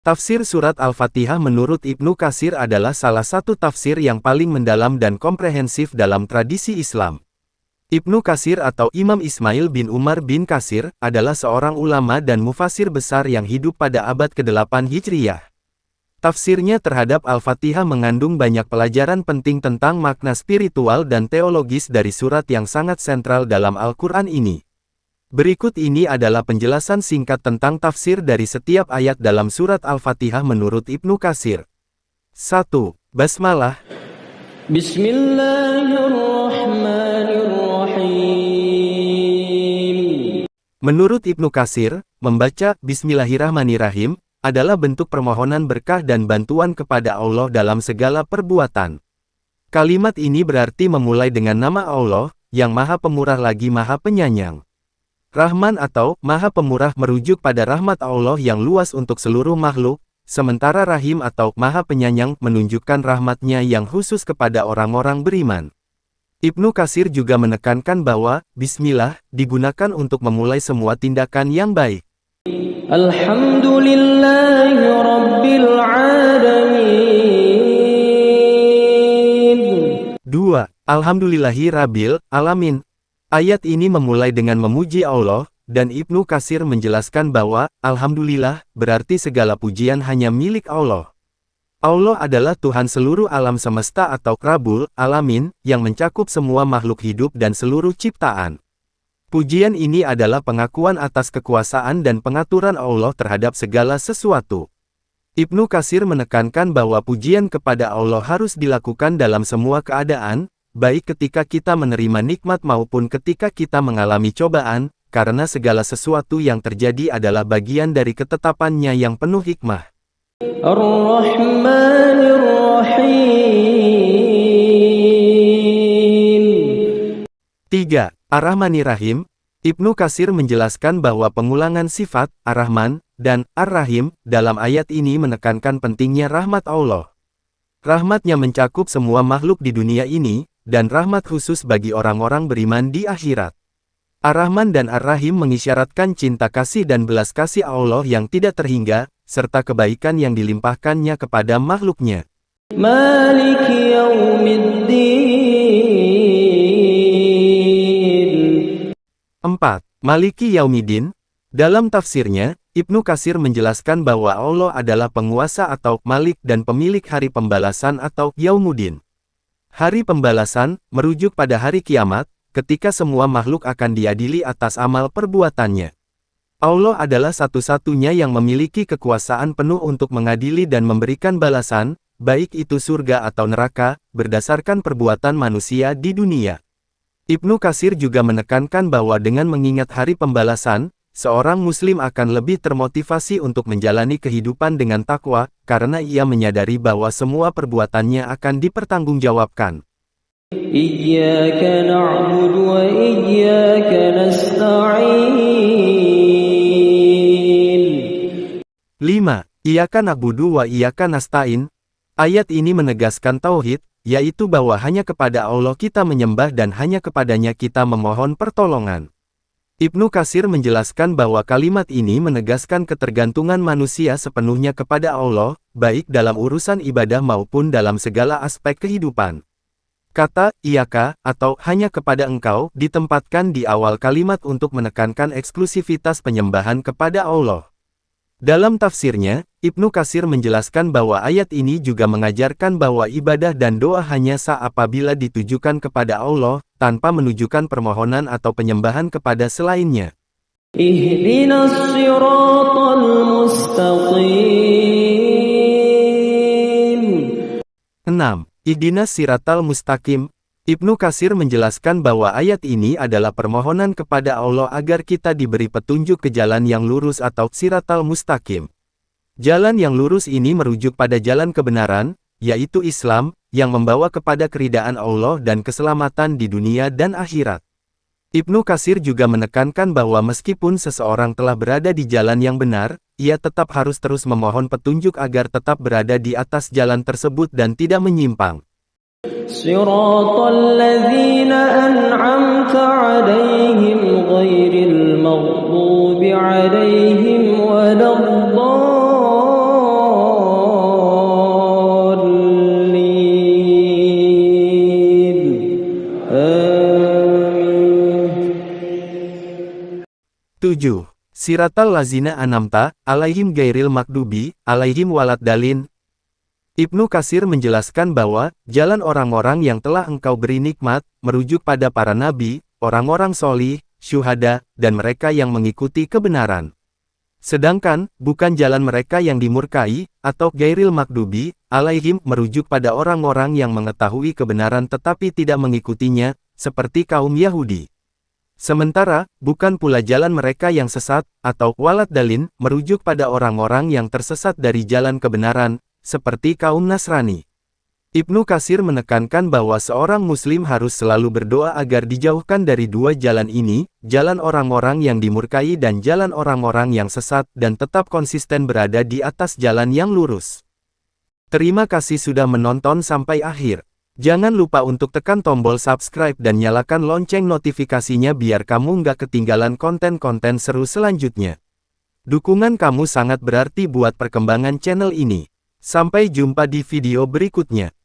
Tafsir surat Al-Fatihah menurut Ibnu Katsir adalah salah satu tafsir yang paling mendalam dan komprehensif dalam tradisi Islam. Ibnu Katsir atau Imam Ismail bin Umar bin Katsir adalah seorang ulama dan mufasir besar yang hidup pada abad ke-8 Hijriyah. Tafsirnya terhadap Al-Fatihah mengandung banyak pelajaran penting tentang makna spiritual dan teologis dari surat yang sangat sentral dalam Al-Quran ini. Berikut ini adalah penjelasan singkat tentang tafsir dari setiap ayat dalam surat Al-Fatihah menurut Ibnu Katsir. 1. Basmalah. Bismillahirrahmanirrahim. Menurut Ibnu Katsir, membaca Bismillahirrahmanirrahim adalah bentuk permohonan berkah dan bantuan kepada Allah dalam segala perbuatan. Kalimat ini berarti memulai dengan nama Allah, yang Maha Pemurah lagi Maha Penyayang. Rahman atau Maha Pemurah merujuk pada rahmat Allah yang luas untuk seluruh makhluk, sementara Rahim atau Maha Penyayang menunjukkan rahmatnya yang khusus kepada orang-orang beriman. Ibnu Katsir juga menekankan bahwa Bismillah digunakan untuk memulai semua tindakan yang baik. Alhamdulillahi Rabbil Alamin. 2. Alhamdulillahi Rabbil Alamin. Ayat ini memulai dengan memuji Allah, dan Ibnu Katsir menjelaskan bahwa, Alhamdulillah, berarti segala pujian hanya milik Allah. Allah adalah Tuhan seluruh alam semesta atau Rabbul Alamin, yang mencakup semua makhluk hidup dan seluruh ciptaan. Pujian ini adalah pengakuan atas kekuasaan dan pengaturan Allah terhadap segala sesuatu. Ibnu Katsir menekankan bahwa pujian kepada Allah harus dilakukan dalam semua keadaan, baik ketika kita menerima nikmat maupun ketika kita mengalami cobaan, karena segala sesuatu yang terjadi adalah bagian dari ketetapannya yang penuh hikmah. Ar-Rahmanir-Rahim. 3. Ar-Rahmanir-Rahim. Ibnu Katsir menjelaskan bahwa pengulangan sifat Ar-Rahman dan Ar-Rahim dalam ayat ini menekankan pentingnya rahmat Allah. Rahmatnya mencakup semua makhluk di dunia ini, dan rahmat khusus bagi orang-orang beriman di akhirat. Ar-Rahman dan Ar-Rahim mengisyaratkan cinta kasih dan belas kasih Allah yang tidak terhingga, serta kebaikan yang dilimpahkannya kepada makhluknya. Maliki Yaumiddin. 4. Maliki Yaumiddin. Dalam tafsirnya, Ibnu Katsir menjelaskan bahwa Allah adalah penguasa atau Malik dan pemilik hari pembalasan atau Yaumuddin. Hari pembalasan merujuk pada hari kiamat, ketika semua makhluk akan diadili atas amal perbuatannya. Allah adalah satu-satunya yang memiliki kekuasaan penuh untuk mengadili dan memberikan balasan, baik itu surga atau neraka, berdasarkan perbuatan manusia di dunia. Ibnu Katsir juga menekankan bahwa dengan mengingat hari pembalasan, seorang muslim akan lebih termotivasi untuk menjalani kehidupan dengan takwa, karena ia menyadari bahwa semua perbuatannya akan dipertanggungjawabkan. Iyyaka na'budu wa iyyaka nasta'in. 5. Iyyaka na'budu wa iyyaka nasta'in. Ayat ini menegaskan tauhid, yaitu bahwa hanya kepada Allah kita menyembah dan hanya kepadanya kita memohon pertolongan. Ibnu Katsir menjelaskan bahwa kalimat ini menegaskan ketergantungan manusia sepenuhnya kepada Allah, baik dalam urusan ibadah maupun dalam segala aspek kehidupan. Kata "iyaka" atau "hanya kepada engkau" ditempatkan di awal kalimat untuk menekankan eksklusivitas penyembahan kepada Allah. Dalam tafsirnya, Ibnu Katsir menjelaskan bahwa ayat ini juga mengajarkan bahwa ibadah dan doa hanya sah apabila ditujukan kepada Allah, tanpa menunjukkan permohonan atau penyembahan kepada selainnya. Ihdinas siratal mustaqim. 6. Ihdinas siratal mustaqim. Ibnu Katsir menjelaskan bahwa ayat ini adalah permohonan kepada Allah agar kita diberi petunjuk ke jalan yang lurus atau siratal mustaqim. Jalan yang lurus ini merujuk pada jalan kebenaran, yaitu Islam, yang membawa kepada keridaan Allah dan keselamatan di dunia dan akhirat. Ibnu Katsir juga menekankan bahwa meskipun seseorang telah berada di jalan yang benar, ia tetap harus terus memohon petunjuk agar tetap berada di atas jalan tersebut dan tidak menyimpang. Shiratal ladzina an'amta 'alaihim ghairil maghdubi 'alaihim waladdallin. 7. Siratal lazina anamta, alaihim gairil makdubi, alaihim walad dalin. Ibnu Katsir menjelaskan bahwa, jalan orang-orang yang telah engkau beri nikmat, merujuk pada para nabi, orang-orang solih, syuhada, dan mereka yang mengikuti kebenaran. Sedangkan, bukan jalan mereka yang dimurkai, atau gairil makdubi, alaihim, merujuk pada orang-orang yang mengetahui kebenaran tetapi tidak mengikutinya, seperti kaum Yahudi. Sementara, bukan pula jalan mereka yang sesat, atau walad dalin, merujuk pada orang-orang yang tersesat dari jalan kebenaran, seperti kaum Nasrani. Ibnu Katsir menekankan bahwa seorang muslim harus selalu berdoa agar dijauhkan dari dua jalan ini, jalan orang-orang yang dimurkai dan jalan orang-orang yang sesat, dan tetap konsisten berada di atas jalan yang lurus. Terima kasih sudah menonton sampai akhir. Jangan lupa untuk tekan tombol subscribe dan nyalakan lonceng notifikasinya biar kamu nggak ketinggalan konten-konten seru selanjutnya. Dukungan kamu sangat berarti buat perkembangan channel ini. Sampai jumpa di video berikutnya.